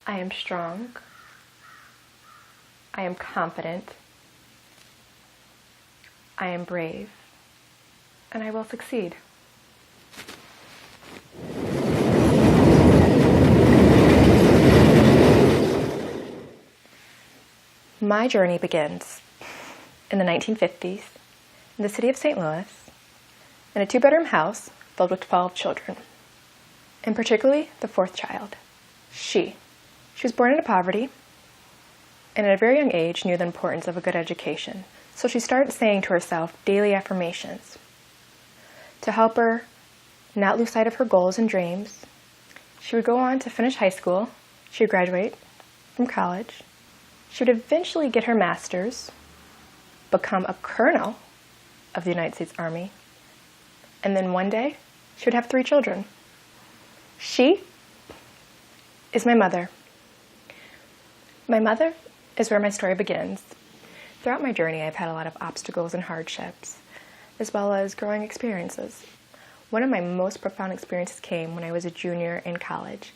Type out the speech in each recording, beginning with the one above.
I am strong. I am confident. I am brave. And I will succeed. My journey begins in the 1950s in the city of St. Louis in a 2-bedroom house filled with 12 children, and particularly the 4th child. She was born into poverty and at a very young age knew the importance of a good education. So she started saying to herself daily affirmations to help her not lose sight of her goals and dreams. She would go on to finish high school. She would graduate from college. She would eventually get her master's, become a colonel of the United States Army, and then one day she would have 3 children. She is my mother. My mother is where my story begins. Throughout my journey, I've had a lot of obstacles and hardships, as well as growing experiences. One of my most profound experiences came when I was a junior in college.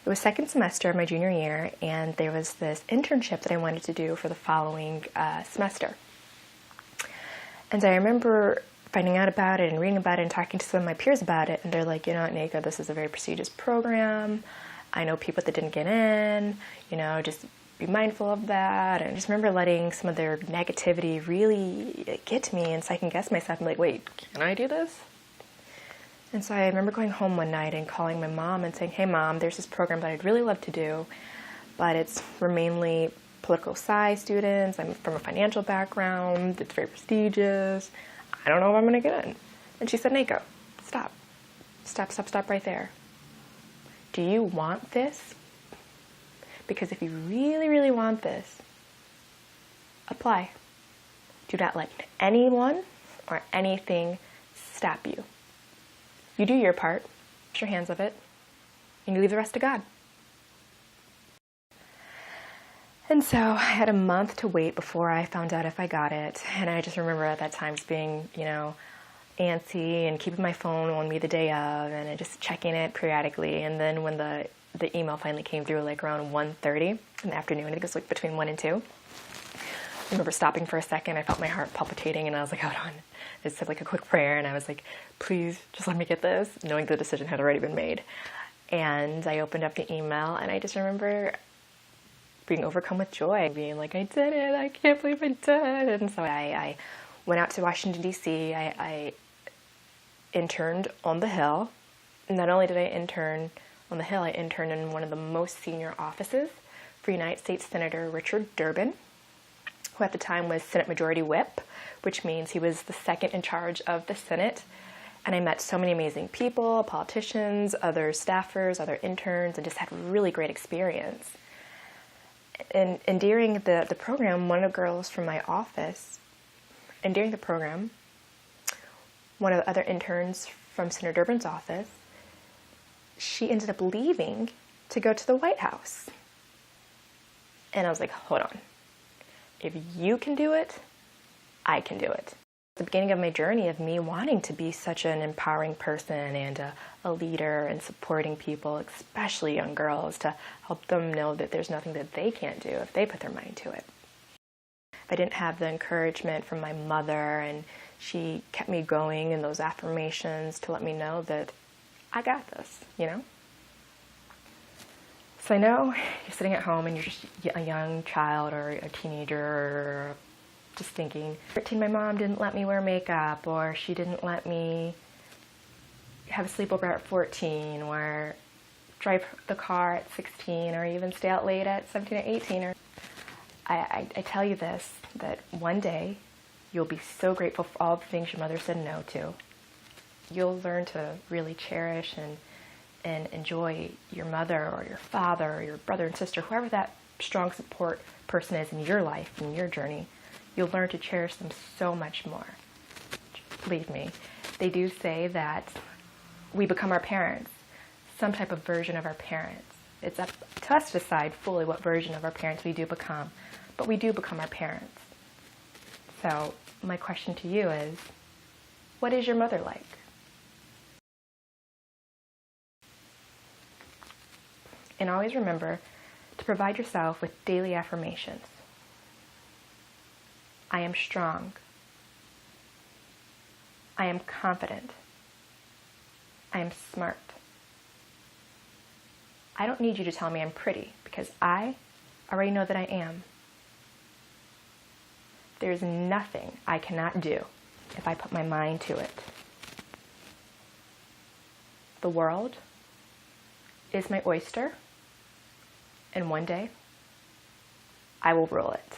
It was second semester of my junior year, and there was this internship that I wanted to do for the following semester. And I remember finding out about it and reading about it and talking to some of my peers about it, and they're like, Nika, this is a very prestigious program. I know people that didn't get in, just be mindful of that. And I just remember letting some of their negativity really get to me and second guess myself. I'm like, wait, can I do this? And so I remember going home one night and calling my mom and saying, hey mom, there's this program that I'd really love to do, but it's for mainly political science students. I'm from a financial background. It's very prestigious. I don't know if I'm going to get in. And she said, Nika, stop right there. Do you want this? Because if you really, really want this, apply. Do not let anyone or anything stop you. You do your part, wash your hands of it, and you leave the rest to God. And so I had a month to wait before I found out if I got it. And I just remember at that time just being, antsy and keeping my phone on me the day of and just checking it periodically. And then when the email finally came through like around 1:30 in the afternoon, I think it was like between 1 and 2. I remember stopping for a second. I felt my heart palpitating and I was like, hold on. I said like a quick prayer and I was like, please just let me get this, knowing the decision had already been made. And I opened up the email and I just remember being overcome with joy, being like, I did it, I can't believe I did. And so I went out to Washington, D.C. I interned on the Hill. Not only did I intern on the Hill, I interned in one of the most senior offices for United States Senator Richard Durbin, who at the time was Senate Majority Whip, which means he was the second in charge of the Senate. And I met so many amazing people, politicians, other staffers, other interns, and just had a really great experience. And during the program, one of the girls from my office, and during the program, one of the other interns from Senator Durbin's office, she ended up leaving to go to the White House. And I was like, hold on. If you can do it, I can do it. The beginning of my journey of me wanting to be such an empowering person and a leader and supporting people, especially young girls, to help them know that there's nothing that they can't do if they put their mind to it. I didn't have the encouragement from my mother, and she kept me going in those affirmations to let me know that I got this, So I know you're sitting at home and you're just a young child or a teenager or just thinking, 13, my mom didn't let me wear makeup, or she didn't let me have a sleepover at 14, or drive the car at 16, or even stay out late at 17 or 18. Or I tell you this, that one day you'll be so grateful for all the things your mother said no to. You'll learn to really cherish and enjoy your mother or your father or your brother and sister, whoever that strong support person is in your life, in your journey. You'll learn to cherish them so much more. Believe me, they do say that we become our parents, some type of version of our parents. It's up to us to decide fully what version of our parents we do become, but we do become our parents. So my question to you is, what is your mother like? And always remember to provide yourself with daily affirmations. I am strong. I am confident. I am smart. I don't need you to tell me I'm pretty because I already know that I am. There's nothing I cannot do if I put my mind to it. The world is my oyster, and one day I will rule it.